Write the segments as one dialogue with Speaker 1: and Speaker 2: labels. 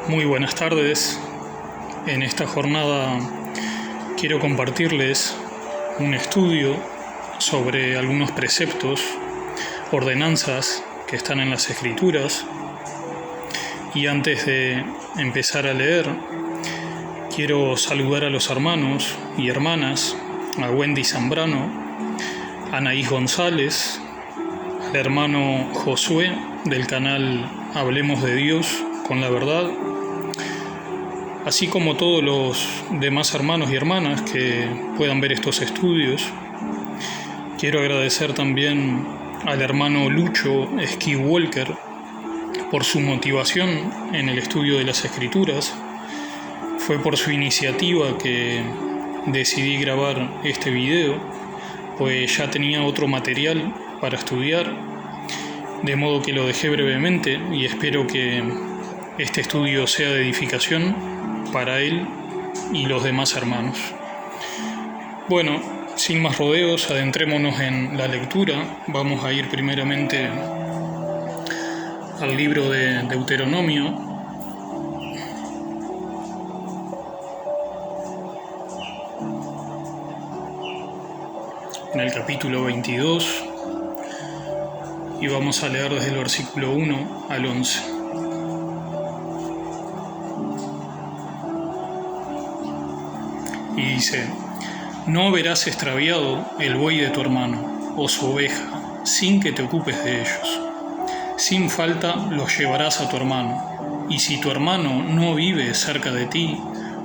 Speaker 1: Muy buenas tardes. En esta jornada quiero compartirles un estudio sobre algunos preceptos, ordenanzas que están en las Escrituras. Y antes de empezar a leer, quiero saludar a los hermanos y hermanas, a Wendy Zambrano, a Anaís González, al hermano Josué del canal Hablemos de Dios con la Verdad, así como todos los demás hermanos y hermanas que puedan ver estos estudios. Quiero agradecer también al hermano Lucho Skywalker por su motivación en el estudio de las Escrituras. Fue por su iniciativa que decidí grabar este video, pues ya tenía otro material para estudiar, de modo que lo dejé brevemente y espero que este estudio sea de edificación para él y los demás hermanos. Bueno, sin más rodeos, adentrémonos en la lectura. Vamos a ir primeramente al libro de Deuteronomio, en el capítulo 22, y vamos a leer desde el versículo 1 al 11. Y dice: No verás extraviado el buey de tu hermano o su oveja, sin que te ocupes de ellos. Sin falta los llevarás a tu hermano, y si tu hermano no vive cerca de ti,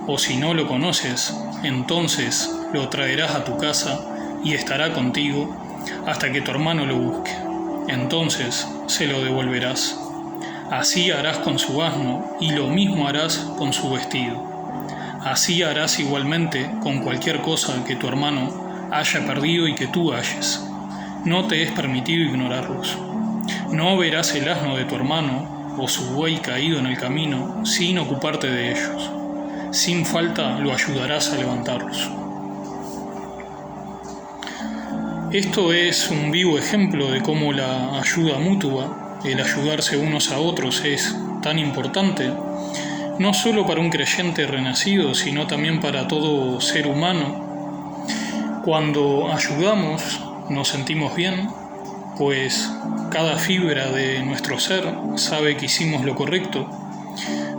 Speaker 1: o si no lo conoces, entonces lo traerás a tu casa y estará contigo hasta que tu hermano lo busque. Entonces se lo devolverás. Así harás con su asno, y lo mismo harás con su vestido. Así harás igualmente con cualquier cosa que tu hermano haya perdido y que tú halles. No te es permitido ignorarlos. No verás el asno de tu hermano o su buey caído en el camino sin ocuparte de ellos. Sin falta lo ayudarás a levantarlos. Esto es un vivo ejemplo de cómo la ayuda mutua, el ayudarse unos a otros, es tan importante, no solo para un creyente renacido, sino también para todo ser humano. Cuando ayudamos, nos sentimos bien, pues cada fibra de nuestro ser sabe que hicimos lo correcto.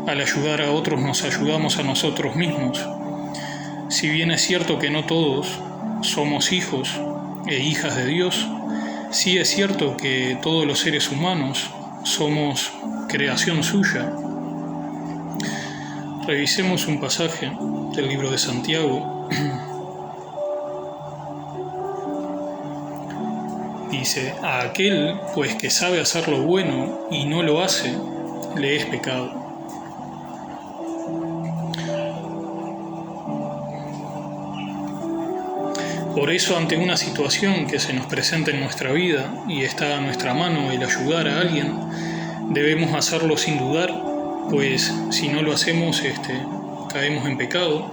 Speaker 1: Al ayudar a otros nos ayudamos a nosotros mismos. Si bien es cierto que no todos somos hijos e hijas de Dios, sí es cierto que todos los seres humanos somos creación suya. Revisemos un pasaje del libro de Santiago. Dice: a aquel pues que sabe hacer lo bueno y no lo hace, le es pecado. Por eso, ante una situación que se nos presenta en nuestra vida y está a nuestra mano el ayudar a alguien, debemos hacerlo sin dudar, pues si no lo hacemos, caemos en pecado.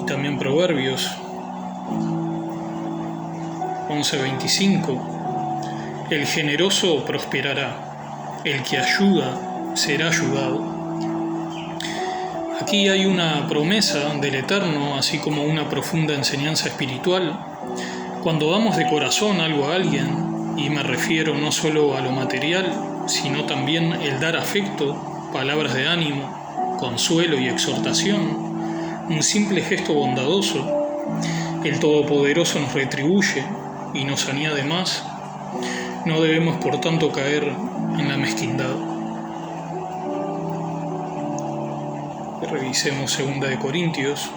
Speaker 1: Y también Proverbios 11:25: el generoso prosperará, el que ayuda será ayudado. Aquí hay una promesa del Eterno, así como una profunda enseñanza espiritual. Cuando damos de corazón algo a alguien, y me refiero no solo a lo material, sino también el dar afecto, palabras de ánimo, consuelo y exhortación, un simple gesto bondadoso, el Todopoderoso nos retribuye y nos añade más. No debemos, por tanto, caer en la mezquindad. Revisemos 2 Corintios.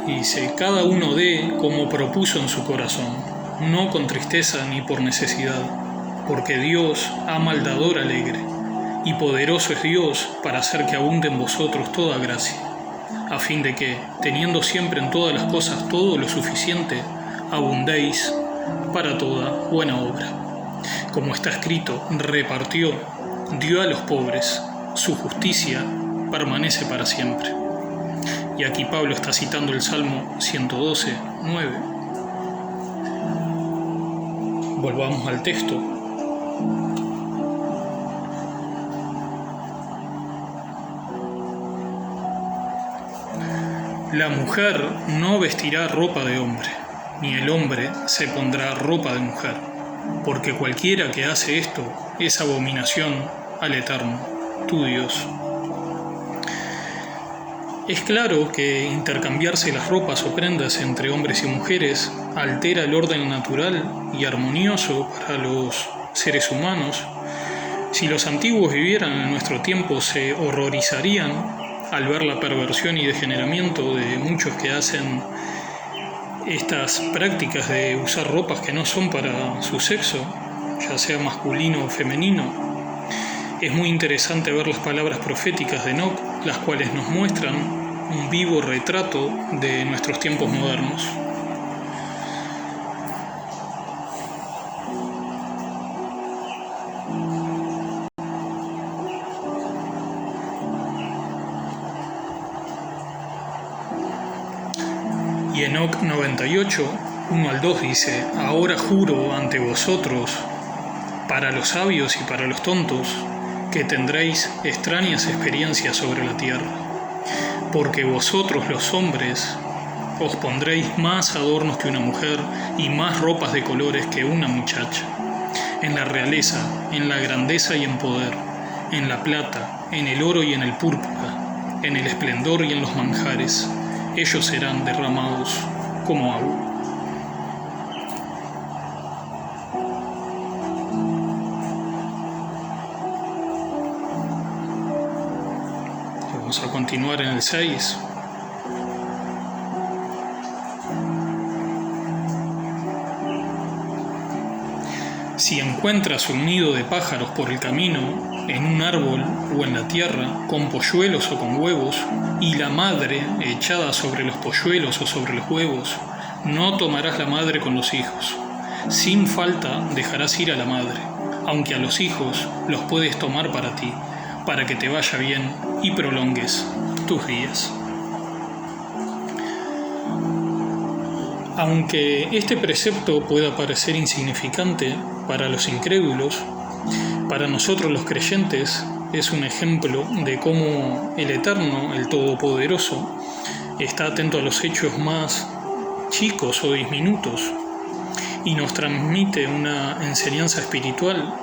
Speaker 1: Dice: cada uno dé como propuso en su corazón, no con tristeza ni por necesidad, porque Dios ama al dador alegre, y poderoso es Dios para hacer que abunde en vosotros toda gracia, a fin de que, teniendo siempre en todas las cosas todo lo suficiente, abundéis para toda buena obra. Como está escrito: repartió, dio a los pobres, su justicia permanece para siempre. Y aquí Pablo está citando el Salmo 112:9. Volvamos al texto. La mujer no vestirá ropa de hombre, ni el hombre se pondrá ropa de mujer, porque cualquiera que hace esto es abominación al Eterno, tu Dios. Es claro que intercambiarse las ropas o prendas entre hombres y mujeres altera el orden natural y armonioso para los seres humanos. Si los antiguos vivieran en nuestro tiempo, se horrorizarían al ver la perversión y degeneramiento de muchos que hacen estas prácticas de usar ropas que no son para su sexo, ya sea masculino o femenino. Es muy interesante ver las palabras proféticas de Enoc, las cuales nos muestran un vivo retrato de nuestros tiempos modernos. Y Enoc 98, 1 al 2 dice: ahora juro ante vosotros, para los sabios y para los tontos, que tendréis extrañas experiencias sobre la tierra, porque vosotros los hombres os pondréis más adornos que una mujer y más ropas de colores que una muchacha, en la realeza, en la grandeza y en poder, en la plata, en el oro y en el púrpura, en el esplendor y en los manjares. Ellos serán derramados como agua. Vamos a continuar en el 6. Si encuentras un nido de pájaros por el camino, en un árbol o en la tierra, con polluelos o con huevos, y la madre echada sobre los polluelos o sobre los huevos, no tomarás la madre con los hijos. Sin falta dejarás ir a la madre, aunque a los hijos los puedes tomar para ti, para que te vaya bien y prolongues tus días. Aunque este precepto pueda parecer insignificante para los incrédulos, para nosotros los creyentes es un ejemplo de cómo el Eterno, el Todopoderoso, está atento a los hechos más chicos o diminutos y nos transmite una enseñanza espiritual.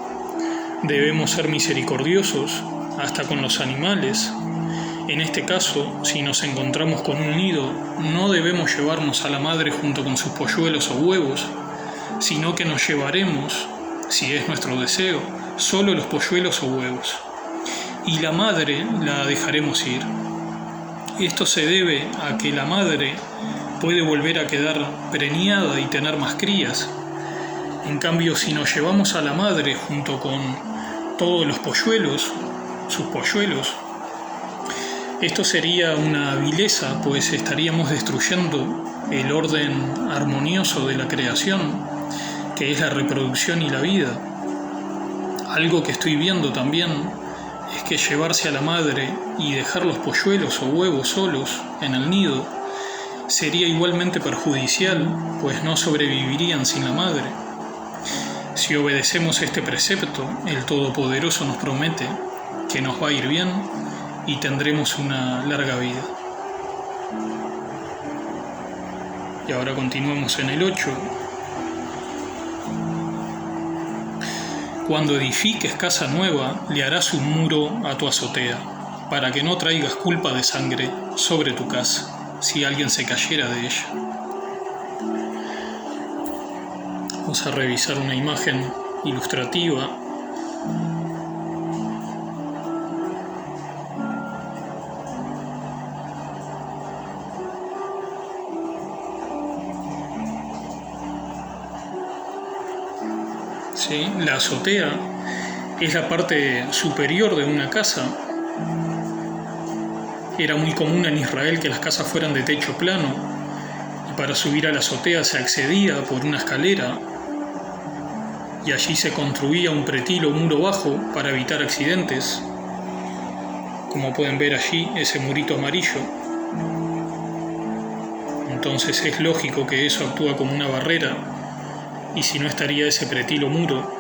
Speaker 1: Debemos ser misericordiosos hasta con los animales. En este caso, si nos encontramos con un nido, no debemos llevarnos a la madre junto con sus polluelos o huevos, sino que nos llevaremos, si es nuestro deseo, solo los polluelos o huevos, y la madre la dejaremos ir. Esto se debe a que la madre puede volver a quedar preñada y tener más crías. En cambio, si nos llevamos a la madre junto con todos los polluelos, sus polluelos, esto sería una vileza, pues estaríamos destruyendo el orden armonioso de la creación, que es la reproducción y la vida. Algo que estoy viendo también es que llevarse a la madre y dejar los polluelos o huevos solos en el nido sería igualmente perjudicial, pues no sobrevivirían sin la madre. Si obedecemos este precepto, el Todopoderoso nos promete que nos va a ir bien y tendremos una larga vida. Y ahora continuemos en el 8. Cuando edifiques casa nueva, le harás un muro a tu azotea, para que no traigas culpa de sangre sobre tu casa, si alguien se cayera de ella. Vamos a revisar una imagen ilustrativa. ¿Sí? La azotea es la parte superior de una casa. Era muy común en Israel que las casas fueran de techo plano, y para subir a la azotea se accedía por una escalera, y allí se construía un pretil o muro bajo para evitar accidentes. Como pueden ver allí, ese murito amarillo. Entonces es lógico que eso actúa como una barrera, y si no estaría ese pretil o muro,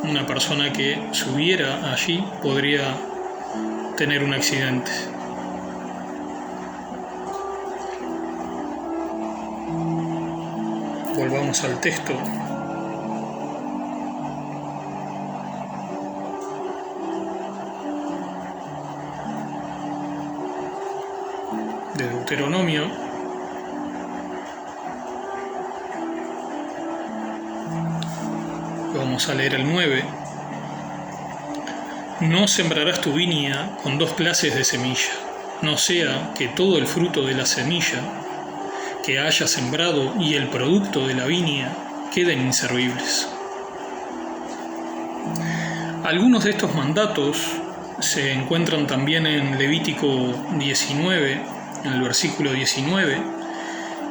Speaker 1: una persona que subiera allí podría tener un accidente. Volvamos al texto. De Deuteronomio. Vamos a leer el 9. No sembrarás tu viña con 2 clases de semilla, no sea que todo el fruto de la semilla que hayas sembrado y el producto de la viña queden inservibles. Algunos de estos mandatos se encuentran también en Levítico 19, en el versículo 19,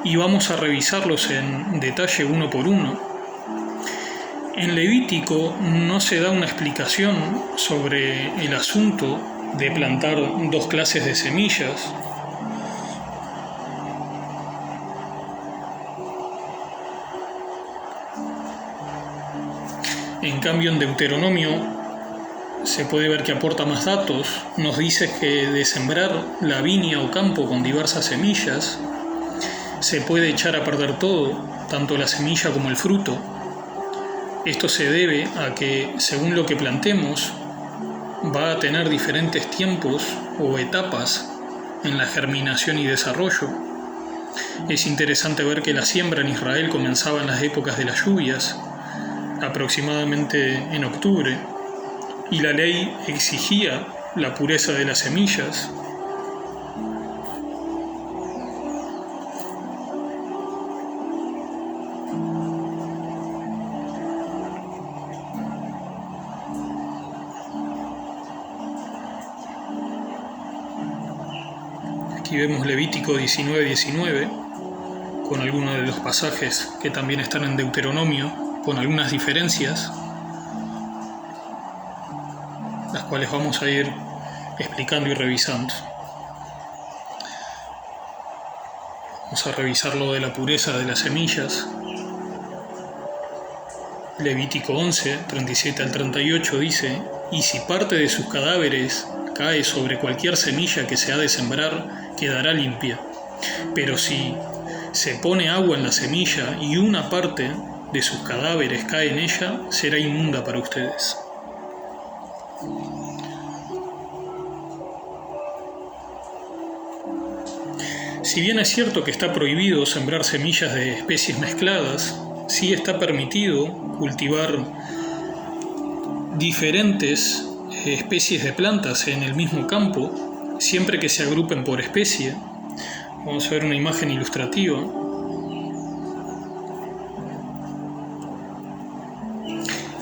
Speaker 1: y vamos a revisarlos en detalle uno por uno. En Levítico no se da una explicación sobre el asunto de plantar 2 clases de semillas. En cambio, en Deuteronomio se puede ver que aporta más datos. Nos dice que de sembrar la viña o campo con diversas semillas, se puede echar a perder todo, tanto la semilla como el fruto. Esto se debe a que, según lo que plantemos, va a tener diferentes tiempos o etapas en la germinación y desarrollo. Es interesante ver que la siembra en Israel comenzaba en las épocas de las lluvias, aproximadamente en octubre, y la ley exigía la pureza de las semillas. Aquí vemos Levítico 19:19, con algunos de los pasajes que también están en Deuteronomio, con algunas diferencias, las cuales vamos a ir explicando y revisando. Vamos a revisar lo de la pureza de las semillas. Levítico 11, 37 al 38 dice: «Y si parte de sus cadáveres cae sobre cualquier semilla que se ha de sembrar, quedará limpia. Pero si se pone agua en la semilla y una parte de sus cadáveres cae en ella, será inmunda para ustedes». Si bien es cierto que está prohibido sembrar semillas de especies mezcladas, sí está permitido cultivar diferentes especies de plantas en el mismo campo, siempre que se agrupen por especie. Vamos a ver una imagen ilustrativa.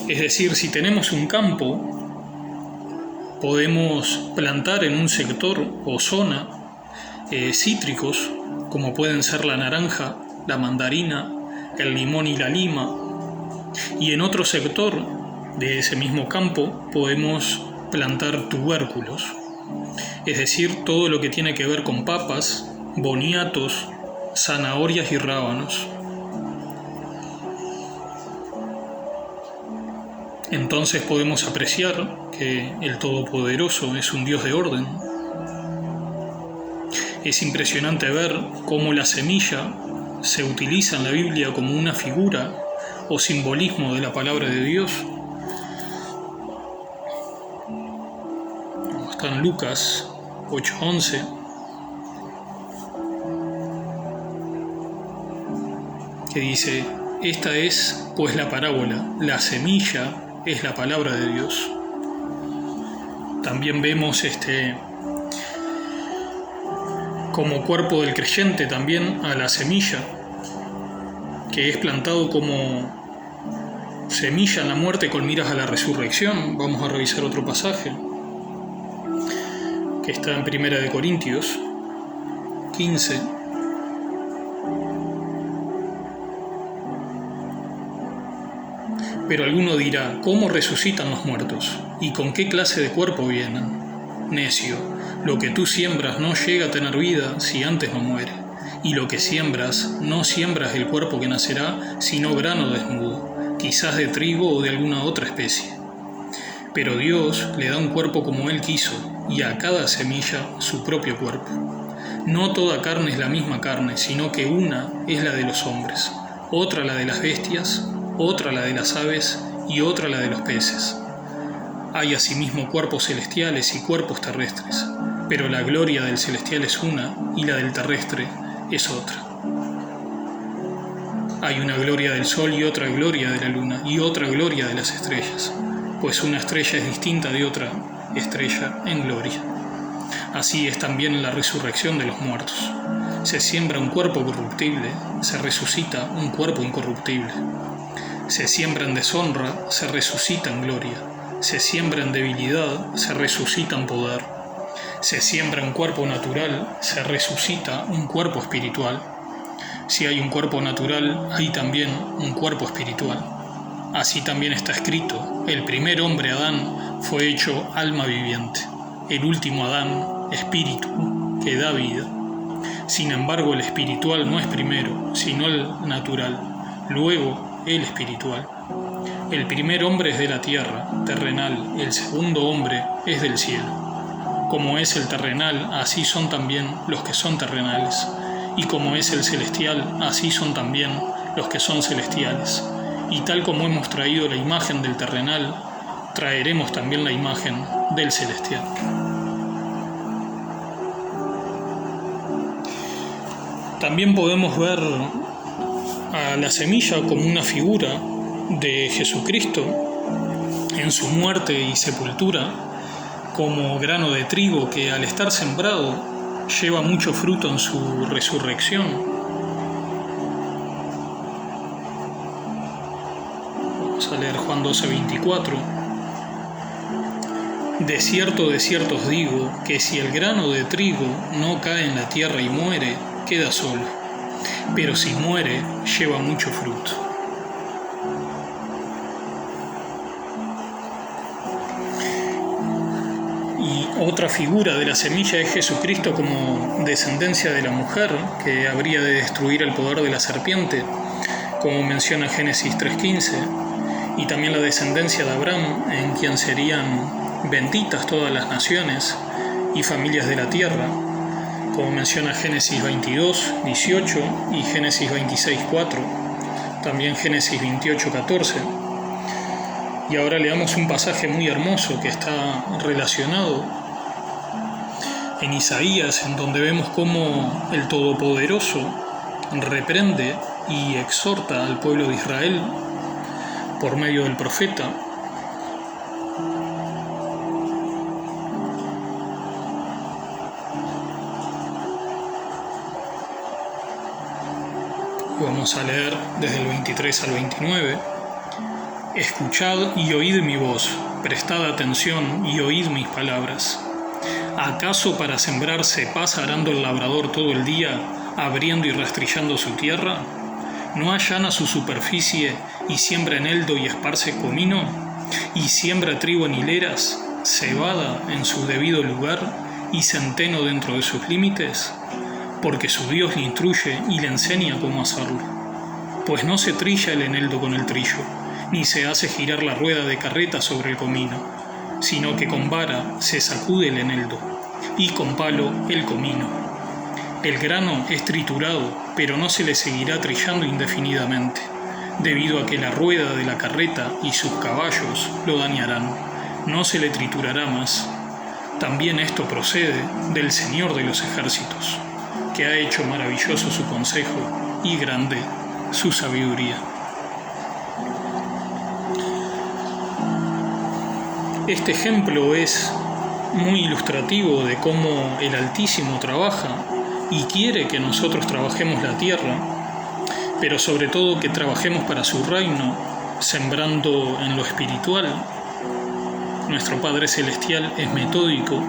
Speaker 1: Es decir, si tenemos un campo, podemos plantar en un sector o zona cítricos, como pueden ser la naranja, la mandarina, el limón y la lima, y en otro sector de ese mismo campo podemos plantar tubérculos, es decir, todo lo que tiene que ver con papas, boniatos, zanahorias y rábanos. Entonces podemos apreciar que el Todopoderoso es un Dios de orden. Es impresionante ver cómo la semilla se utiliza en la Biblia como una figura o simbolismo de la palabra de Dios. Está en Lucas 8:11. Que dice: «Esta es pues la parábola, la semilla es la palabra de Dios». También vemos como cuerpo del creyente también a la semilla, que es plantado como semilla en la muerte con miras a la resurrección. Vamos a revisar otro pasaje que está en 1 Corintios 15. Pero alguno dirá: ¿cómo resucitan los muertos? ¿Y con qué clase de cuerpo vienen? Necio, lo que tú siembras no llega a tener vida si antes no muere. Y lo que siembras, no siembras el cuerpo que nacerá, sino grano desnudo, quizás de trigo o de alguna otra especie. Pero Dios le da un cuerpo como Él quiso, y a cada semilla su propio cuerpo. No toda carne es la misma carne, sino que una es la de los hombres, otra la de las bestias, otra la de las aves y otra la de los peces. Hay asimismo cuerpos celestiales y cuerpos terrestres, pero la gloria del celestial es una y la del terrestre es otra. Hay una gloria del sol y otra gloria de la luna y otra gloria de las estrellas, pues una estrella es distinta de otra estrella en gloria. Así es también la resurrección de los muertos. Se siembra un cuerpo corruptible, se resucita un cuerpo incorruptible. Se siembra en deshonra, se resucita en gloria. Se siembra en debilidad, se resucita en poder. Se siembra un cuerpo natural, se resucita un cuerpo espiritual. Si hay un cuerpo natural, hay también un cuerpo espiritual. Así también está escrito: el primer hombre, Adán, fue hecho alma viviente. El último Adán, espíritu, que da vida. Sin embargo, el espiritual no es primero, sino el natural, luego el espiritual. El primer hombre es de la tierra, terrenal, el segundo hombre es del cielo. Como es el terrenal, así son también los que son terrenales. Y como es el celestial, así son también los que son celestiales. Y tal como hemos traído la imagen del terrenal, traeremos también la imagen del celestial. También podemos ver a la semilla como una figura de Jesucristo en su muerte y sepultura, como grano de trigo que al estar sembrado lleva mucho fruto en su resurrección. Vamos a leer Juan 12:24. De cierto os digo, que si el grano de trigo no cae en la tierra y muere, queda solo, pero si muere, lleva mucho fruto. Y otra figura de la semilla es Jesucristo como descendencia de la mujer, que habría de destruir el poder de la serpiente, como menciona Génesis 3:15, y también la descendencia de Abraham, en quien serían benditas todas las naciones y familias de la tierra, como menciona Génesis 22:18 y Génesis 26:4, también Génesis 28:14. Y ahora leamos un pasaje muy hermoso que está relacionado en Isaías, en donde vemos cómo el Todopoderoso reprende y exhorta al pueblo de Israel por medio del profeta. Vamos a leer desde el 23 al 29. Escuchad y oíd mi voz, prestad atención y oíd mis palabras. ¿Acaso para sembrar se pasa arando el labrador todo el día, abriendo y rastrillando su tierra? ¿No allana su superficie y siembra eneldo y esparce comino? ¿Y siembra trigo en hileras, cebada en su debido lugar y centeno dentro de sus límites? Porque su Dios le instruye y le enseña cómo hacerlo. Pues no se trilla el eneldo con el trillo, ni se hace girar la rueda de carreta sobre el comino, sino que con vara se sacude el eneldo, y con palo el comino. El grano es triturado, pero no se le seguirá trillando indefinidamente, debido a que la rueda de la carreta y sus caballos lo dañarán. No se le triturará más. También esto procede del Señor de los ejércitos, que ha hecho maravilloso su consejo y grande su sabiduría. Este ejemplo es muy ilustrativo de cómo el Altísimo trabaja y quiere que nosotros trabajemos la tierra, pero sobre todo que trabajemos para su reino, sembrando en lo espiritual. Nuestro Padre Celestial es metódico,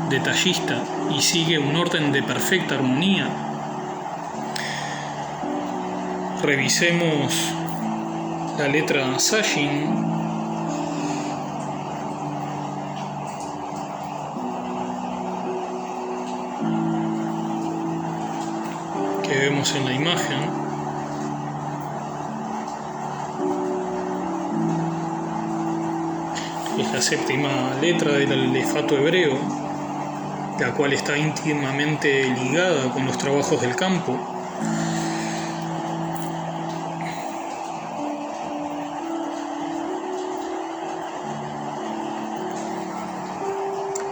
Speaker 1: detallista y sigue un orden de perfecta armonía. Revisemos la letra Sashin. Que vemos en la imagen. Es la séptima letra del alefato hebreo, la cual está íntimamente ligada con los trabajos del campo.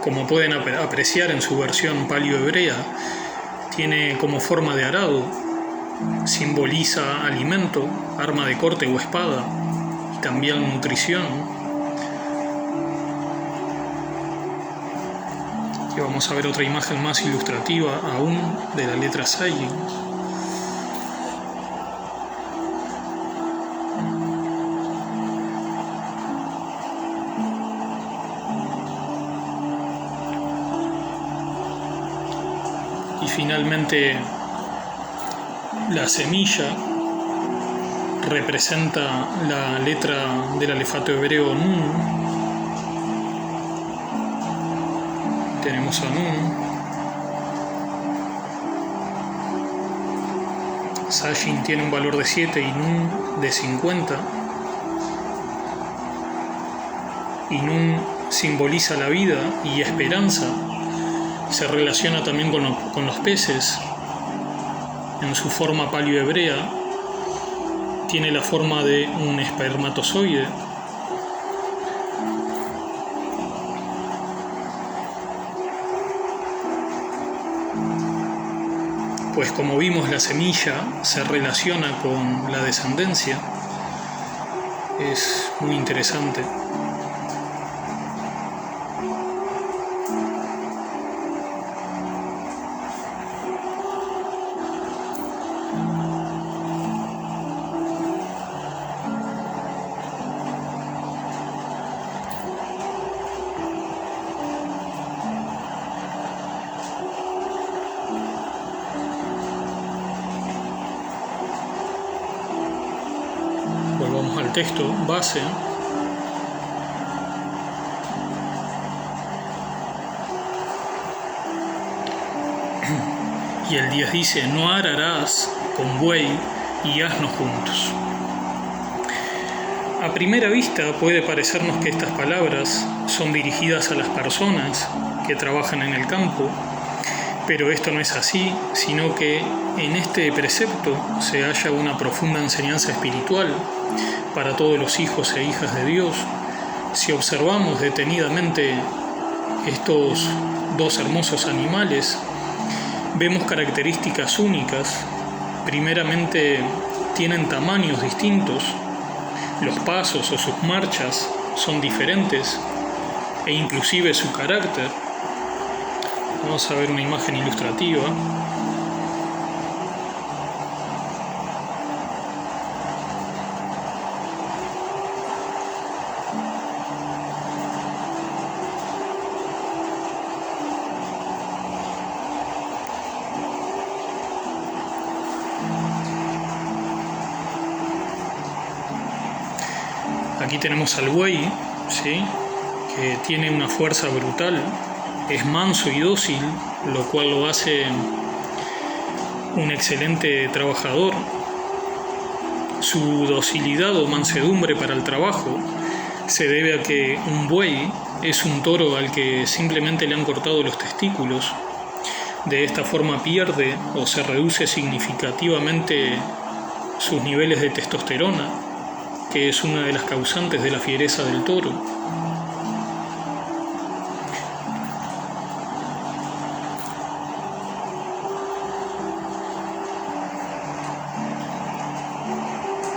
Speaker 1: como pueden apreciar en su versión paleo-hebrea, tiene como forma de arado, simboliza alimento, arma de corte o espada, y también nutrición. Aquí vamos a ver otra imagen más ilustrativa aún de la letra Zayin. Y finalmente la semilla representa la letra del alefato hebreo Nun. Tenemos a Nun. Zayin tiene un valor de 7 y Nun de 50. Y Nun simboliza la vida y esperanza. Se relaciona también con los peces. En su forma paleo-hebrea tiene la forma de un espermatozoide. Pues como vimos, la semilla se relaciona con la descendencia. Es muy interesante. Volvamos al texto base. Y el 10 dice: no ararás con buey y asno juntos. A primera vista puede parecernos que estas palabras son dirigidas a las personas que trabajan en el campo, pero esto no es así, sino que en este precepto se halla una profunda enseñanza espiritual para todos los hijos e hijas de Dios. Si observamos detenidamente estos dos hermosos animales, vemos características únicas. Primeramente, tienen tamaños distintos, los pasos o sus marchas son diferentes, e inclusive su carácter. Vamos a ver una imagen ilustrativa. Aquí tenemos al buey, ¿sí?, que tiene una fuerza brutal, es manso y dócil, lo cual lo hace un excelente trabajador. Su docilidad o mansedumbre para el trabajo se debe a que un buey es un toro al que simplemente le han cortado los testículos. De esta forma pierde o se reduce significativamente sus niveles de testosterona, que es una de las causantes de la fiereza del toro.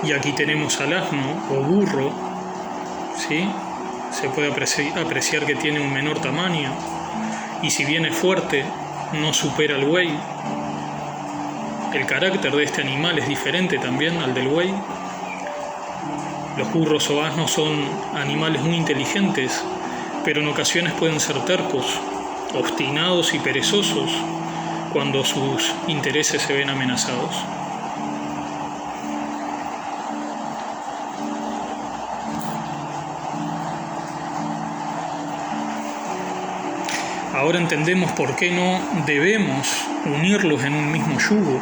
Speaker 1: Y aquí tenemos al asno o burro, ¿sí? Se puede apreciar que tiene un menor tamaño, y si bien es fuerte, no supera al buey. El carácter de este animal es diferente también al del buey. Los burros o asnos son animales muy inteligentes, pero en ocasiones pueden ser tercos, obstinados y perezosos cuando sus intereses se ven amenazados. Ahora entendemos por qué no debemos unirlos en un mismo yugo.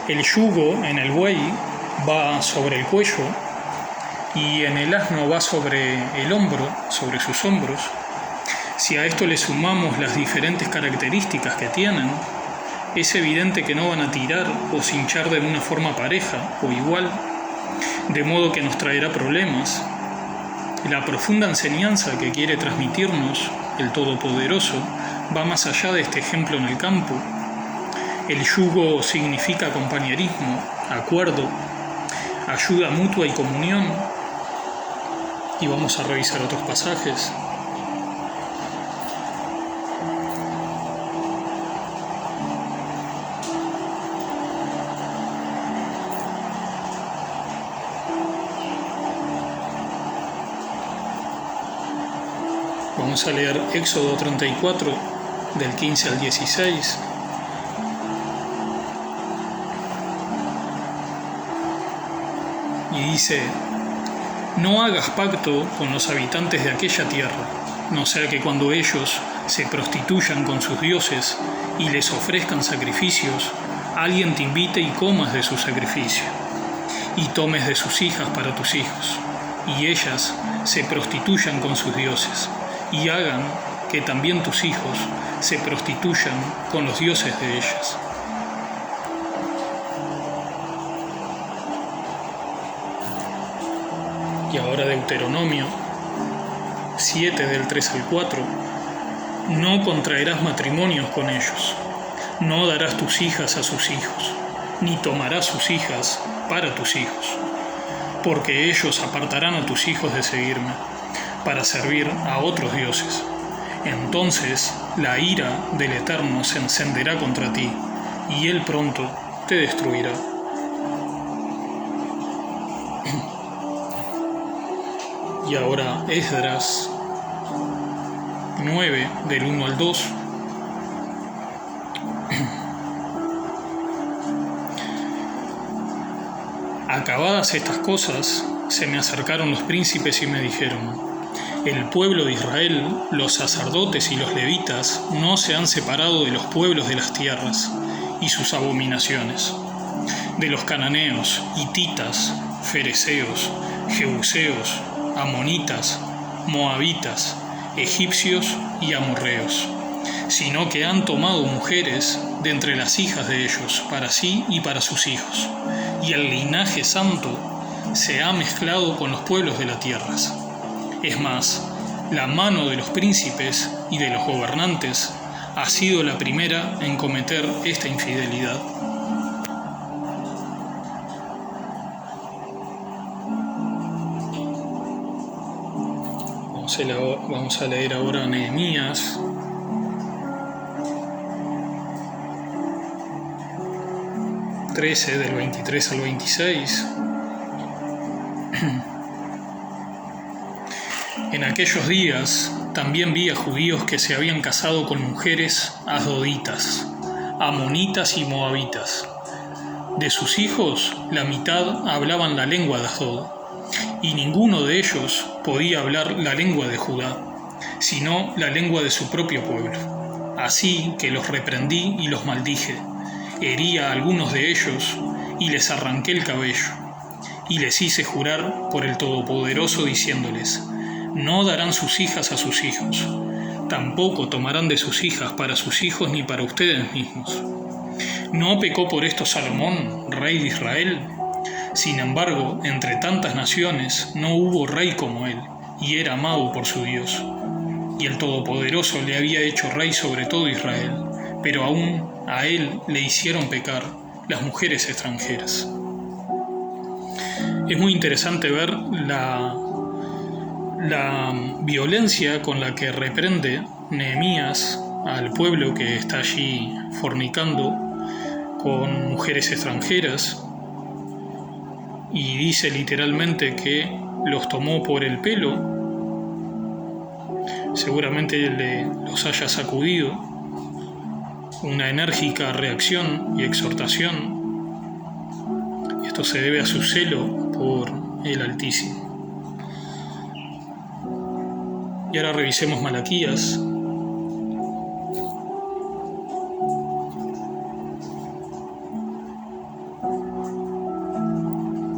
Speaker 1: El yugo en el buey va sobre el cuello y en el asno va sobre el hombro, sobre sus hombros. Si a esto le sumamos las diferentes características que tienen, es evidente que no van a tirar o cinchar de una forma pareja o igual, de modo que nos traerá problemas. La profunda enseñanza que quiere transmitirnos el Todopoderoso, va más allá de este ejemplo en el campo. El yugo significa compañerismo, acuerdo, ayuda mutua y comunión. Y vamos a revisar otros pasajes. Vamos a leer Éxodo 34, del 15 al 16. Y dice: no hagas pacto con los habitantes de aquella tierra, no sea que cuando ellos se prostituyan con sus dioses y les ofrezcan sacrificios, alguien te invite y comas de su sacrificio, y tomes de sus hijas para tus hijos, y ellas se prostituyan con sus dioses, y hagan que también tus hijos se prostituyan con los dioses de ellas. Y ahora Deuteronomio 7, del 3 al 4. No contraerás matrimonios con ellos, no darás tus hijas a sus hijos, ni tomarás sus hijas para tus hijos, porque ellos apartarán a tus hijos de seguirme, para servir a otros dioses. Entonces la ira del Eterno se encenderá contra ti, y Él pronto te destruirá. Y ahora Esdras 9, del 1 al 2. Acabadas estas cosas, se me acercaron los príncipes y me dijeron: el pueblo de Israel, los sacerdotes y los levitas no se han separado de los pueblos de las tierras y sus abominaciones, de los cananeos, hititas, fereceos, jebuseos, amonitas, moabitas, egipcios y amorreos, sino que han tomado mujeres de entre las hijas de ellos para sí y para sus hijos, y el linaje santo se ha mezclado con los pueblos de las tierras. Es más, la mano de los príncipes y de los gobernantes ha sido la primera en cometer esta infidelidad. Vamos a leer ahora Nehemías 13, del 23 al 26. En aquellos días también vi a judíos que se habían casado con mujeres asdoditas, amonitas y moabitas. De sus hijos, la mitad hablaban la lengua de Asdod, y ninguno de ellos podía hablar la lengua de Judá, sino la lengua de su propio pueblo. Así que los reprendí y los maldije, herí a algunos de ellos y les arranqué el cabello, y les hice jurar por el Todopoderoso diciéndoles: no darán sus hijas a sus hijos, tampoco tomarán de sus hijas para sus hijos ni para ustedes mismos. ¿No pecó por esto Salomón, rey de Israel? Sin embargo, entre tantas naciones no hubo rey como él, y era amado por su Dios. Y el Todopoderoso le había hecho rey sobre todo Israel, pero aún a él le hicieron pecar las mujeres extranjeras. Es muy interesante ver la violencia con la que reprende Nehemías al pueblo que está allí fornicando con mujeres extranjeras, y dice literalmente que los tomó por el pelo. Seguramente los haya sacudido. Una enérgica reacción y exhortación. Esto se debe a su celo por el Altísimo. Y ahora revisemos Malaquías.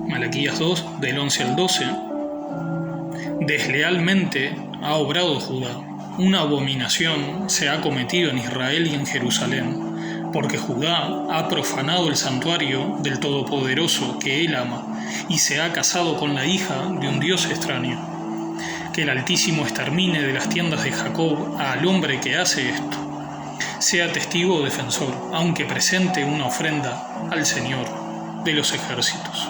Speaker 1: Malaquías 2, del 11 al 12. Deslealmente ha obrado Judá, una abominación se ha cometido en Israel y en Jerusalén, porque Judá ha profanado el santuario del Todopoderoso que él ama, y se ha casado con la hija de un dios extraño. que el Altísimo extermine de las tiendas de Jacob al hombre que hace esto. Sea testigo o defensor, aunque presente una ofrenda al Señor de los ejércitos.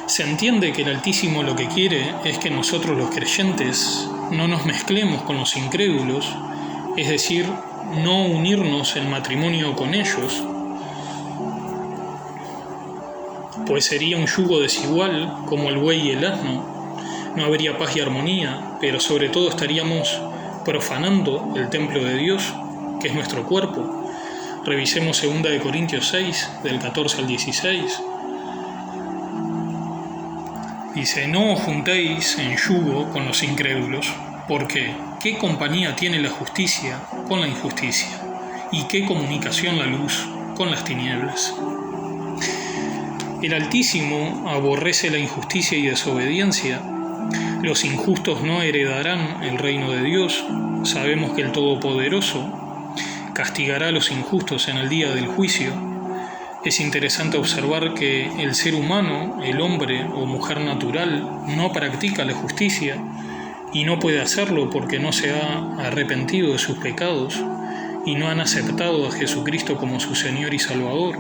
Speaker 1: Se entiende que el Altísimo lo que quiere es que nosotros los creyentes no nos mezclemos con los incrédulos, es decir, no unirnos en matrimonio con ellos, pues sería un yugo desigual como el buey y el asno. No habría paz y armonía, pero sobre todo estaríamos profanando el templo de Dios, que es nuestro cuerpo. Revisemos 2 Corintios 6, del 14 al 16. Dice: no os juntéis en yugo con los incrédulos, porque ¿qué compañía tiene la justicia con la injusticia? ¿Y qué comunicación la luz con las tinieblas? El Altísimo aborrece la injusticia y desobediencia. Los injustos no heredarán el reino de Dios. Sabemos que el Todopoderoso castigará a los injustos en el día del juicio. Es interesante observar que el ser humano, el hombre o mujer natural, no practica la justicia y no puede hacerlo porque no se ha arrepentido de sus pecados y no han aceptado a Jesucristo como su Señor y Salvador.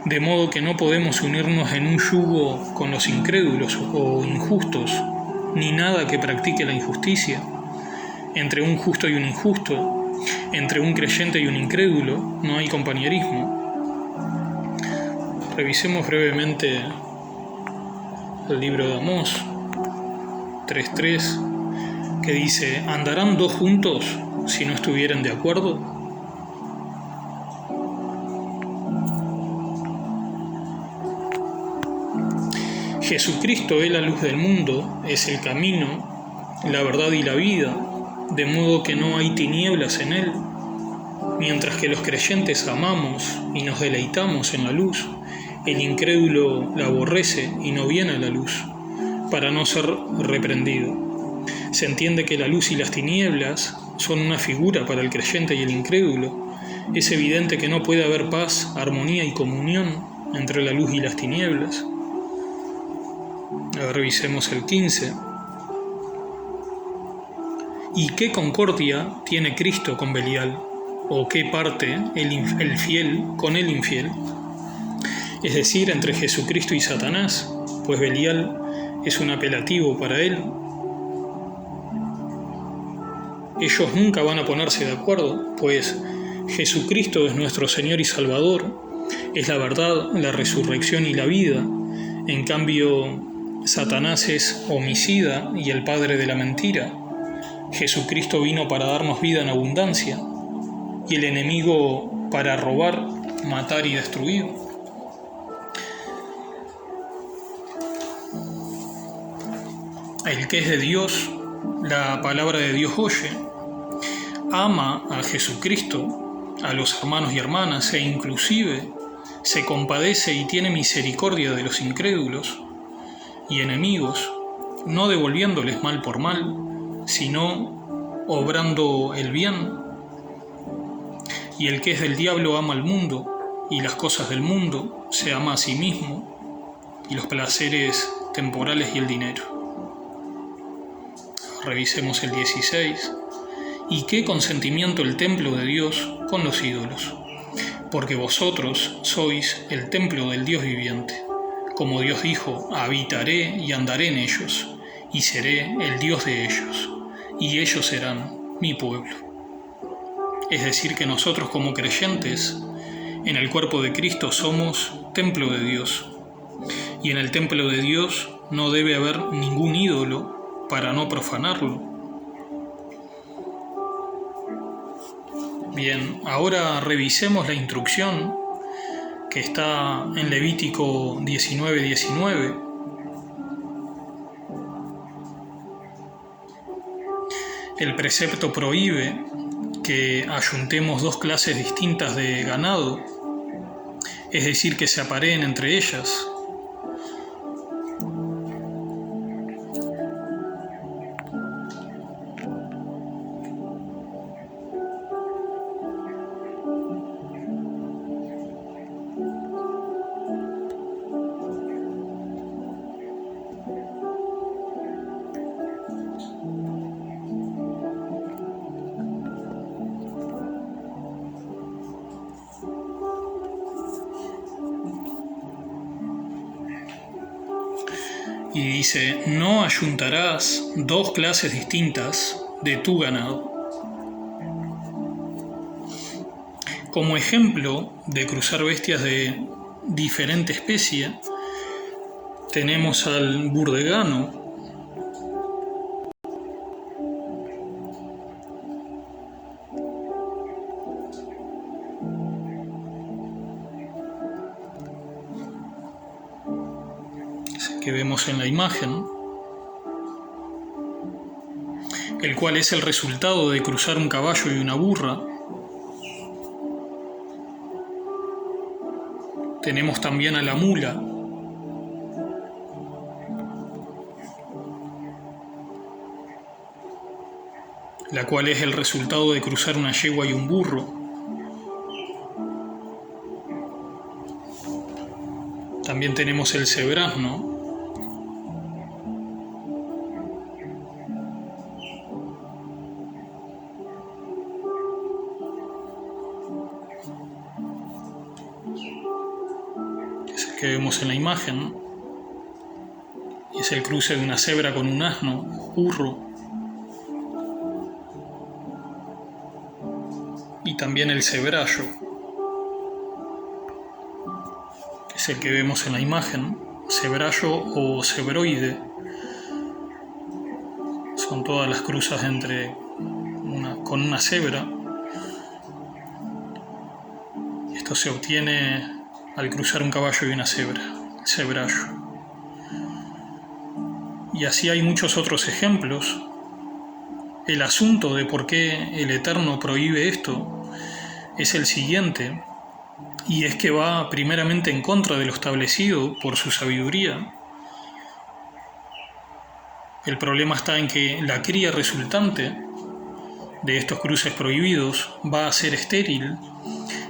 Speaker 1: De modo que no podemos unirnos en un yugo con los incrédulos o injustos, ni nada que practique la injusticia. Entre un justo y un injusto, entre un creyente y un incrédulo, no hay compañerismo. Revisemos brevemente el libro de Amós 3:3, que dice: ¿andarán dos juntos si no estuvieren de acuerdo? Jesucristo es la luz del mundo, es el camino, la verdad y la vida, de modo que no hay tinieblas en él. Mientras que los creyentes amamos y nos deleitamos en la luz, el incrédulo la aborrece y no viene a la luz, para no ser reprendido. Se entiende que la luz y las tinieblas son una figura para el creyente y el incrédulo. Es evidente que no puede haber paz, armonía y comunión entre la luz y las tinieblas. Ahora revisemos el 15. ¿Y qué concordia tiene Cristo con Belial? ¿O qué parte el fiel con el infiel? Es decir, entre Jesucristo y Satanás, pues Belial es un apelativo para él. Ellos nunca van a ponerse de acuerdo, pues Jesucristo es nuestro Señor y Salvador, es la verdad, la resurrección y la vida. En cambio, Satanás es homicida y el padre de la mentira. Jesucristo vino para darnos vida en abundancia, y el enemigo para robar, matar y destruir. El que es de Dios, la palabra de Dios oye, ama a Jesucristo, a los hermanos y hermanas, e inclusive se compadece y tiene misericordia de los incrédulos y enemigos, no devolviéndoles mal por mal, sino obrando el bien. Y el que es del diablo ama al mundo y las cosas del mundo, se ama a sí mismo y los placeres temporales y el dinero. Revisemos el 16. ¿Y qué consentimiento el templo de Dios con los ídolos? Porque vosotros sois el templo del Dios viviente. Como Dios dijo: habitaré y andaré en ellos, y seré el Dios de ellos, y ellos serán mi pueblo. Es decir, que nosotros como creyentes en el cuerpo de Cristo somos templo de Dios, y en el templo de Dios no debe haber ningún ídolo para no profanarlo. Bien, ahora revisemos la instrucción que está en Levítico 19:19. El precepto prohíbe que ayuntemos dos clases distintas de ganado, es decir, que se apareen entre ellas. y dice: no ayuntarás dos clases distintas de tu ganado. Como ejemplo de cruzar bestias de diferente especie, tenemos al burdegano, que vemos en la imagen, el cual es el resultado de cruzar un caballo y una burra. Tenemos también a la mula, la cual es el resultado de cruzar una yegua y un burro. También tenemos el cebrazno, que vemos en la imagen, y es el cruce de una cebra con un asno, burro, y también el cebrallo, que es el que vemos en la imagen, cebrallo o cebroide. Son todas las cruzas con una cebra. Esto se obtiene al cruzar un caballo y una cebra, el cebrallo. Y así hay muchos otros ejemplos. El asunto de por qué el Eterno prohíbe esto es el siguiente, y es que va primeramente en contra de lo establecido por su sabiduría. El problema está en que la cría resultante de estos cruces prohibidos va a ser estéril,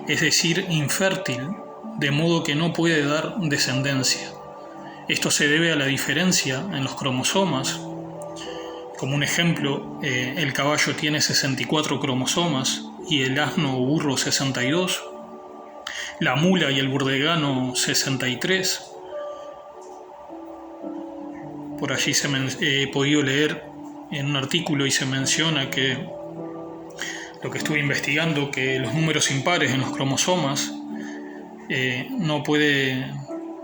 Speaker 1: es decir, infértil, de modo que no puede dar descendencia. Esto se debe a la diferencia en los cromosomas. Como un ejemplo, el caballo tiene 64 cromosomas y el asno o burro 62, la mula y el burdegano 63. Por allí he podido leer en un artículo y se menciona que lo que estuve investigando, que los números impares en los cromosomas no puede,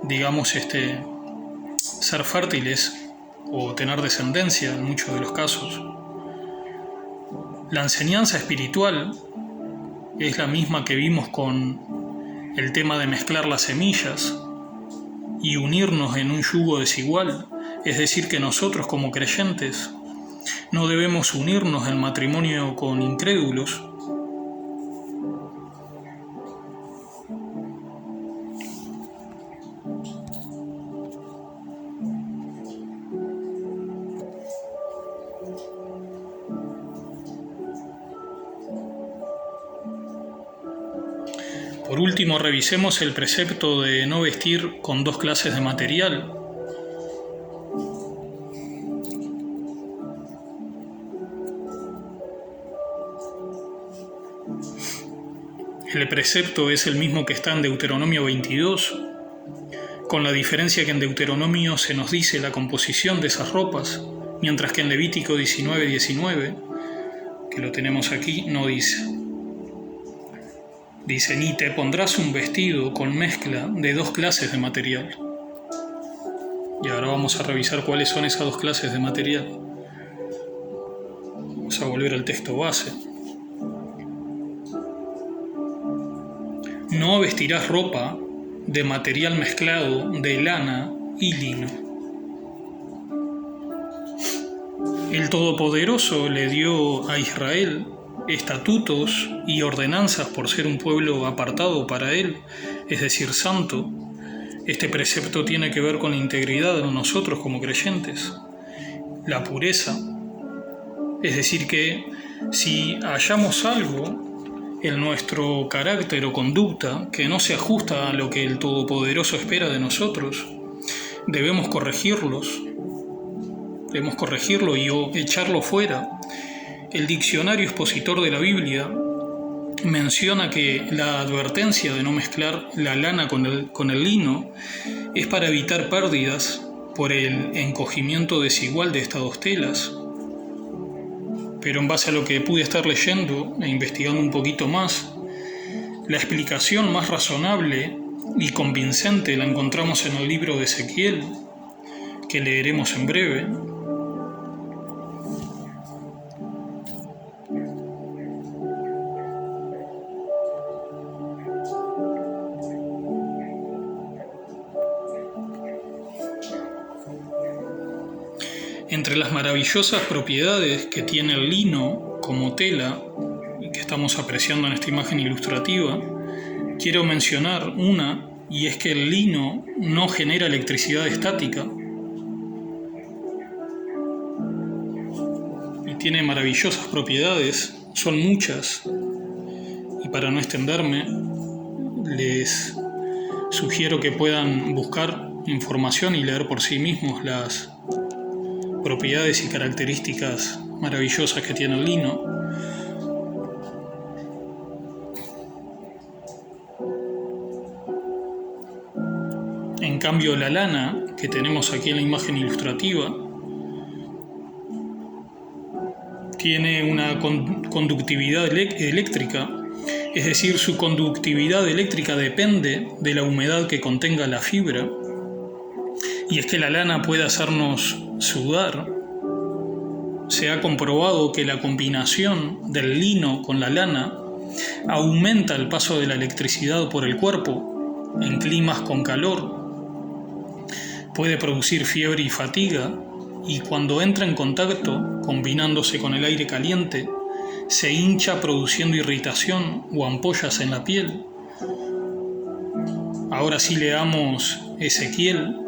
Speaker 1: digamos, ser fértiles o tener descendencia en muchos de los casos. La enseñanza espiritual es la misma que vimos con el tema de mezclar las semillas y unirnos en un yugo desigual, es decir, que nosotros como creyentes no debemos unirnos en matrimonio con incrédulos. Por último, revisemos el precepto de no vestir con dos clases de material. El precepto es el mismo que está en Deuteronomio 22, con la diferencia que en Deuteronomio se nos dice la composición de esas ropas, mientras que en Levítico 19:19, que lo tenemos aquí, no dice. Dice: ni te pondrás un vestido con mezcla de dos clases de material. Y ahora vamos a revisar cuáles son esas dos clases de material. Vamos a volver al texto base. No vestirás ropa de material mezclado de lana y lino. El Todopoderoso le dio a Israel estatutos y ordenanzas por ser un pueblo apartado para Él, es decir, santo. Este precepto tiene que ver con la integridad de nosotros como creyentes, la pureza. Es decir, que si hallamos algo en nuestro carácter o conducta que no se ajusta a lo que el Todopoderoso espera de nosotros, debemos corregirlo y o echarlo fuera. El diccionario expositor de la Biblia menciona que la advertencia de no mezclar la lana con el lino es para evitar pérdidas por el encogimiento desigual de estas dos telas. Pero en base a lo que pude estar leyendo e investigando un poquito más, la explicación más razonable y convincente la encontramos en el libro de Ezequiel, que leeremos en breve. Entre las maravillosas propiedades que tiene el lino como tela, que estamos apreciando en esta imagen ilustrativa, quiero mencionar una, y es que el lino no genera electricidad estática. Y tiene maravillosas propiedades, son muchas, y para no extenderme, les sugiero que puedan buscar información y leer por sí mismos las propiedades y características maravillosas que tiene el lino. En cambio, la lana, que tenemos aquí en la imagen ilustrativa, tiene una conductividad eléctrica, es decir, su conductividad eléctrica depende de la humedad que contenga la fibra. Y es que la lana puede hacernos sudar. Se ha comprobado que la combinación del lino con la lana aumenta el paso de la electricidad por el cuerpo en climas con calor. Puede producir fiebre y fatiga, y cuando entra en contacto, combinándose con el aire caliente, se hincha produciendo irritación o ampollas en la piel. Ahora sí leamos Ezequiel,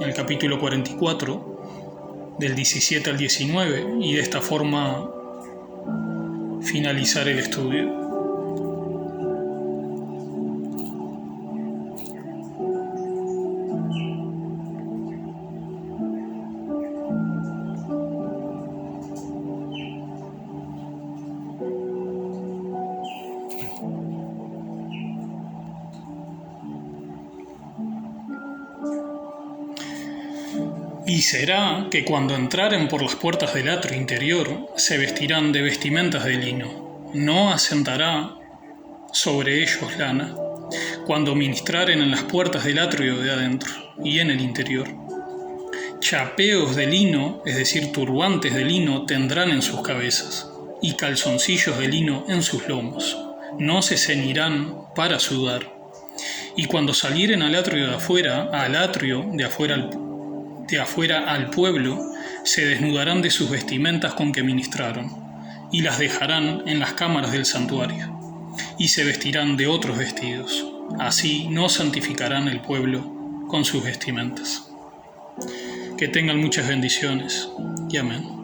Speaker 1: el capítulo 44, del 17 al 19, y de esta forma finalizar el estudio. Y será que cuando entraren por las puertas del atrio interior, se vestirán de vestimentas de lino. No asentará sobre ellos lana, cuando ministraren en las puertas del atrio de adentro y en el interior. Chapeos de lino, es decir, turbantes de lino, tendrán en sus cabezas, y calzoncillos de lino en sus lomos. No se ceñirán para sudar. Y cuando salieren al atrio de afuera, de afuera al pueblo, se desnudarán de sus vestimentas con que ministraron, y las dejarán en las cámaras del santuario, y se vestirán de otros vestidos. Así no santificarán el pueblo con sus vestimentas. Que tengan muchas bendiciones, y amén.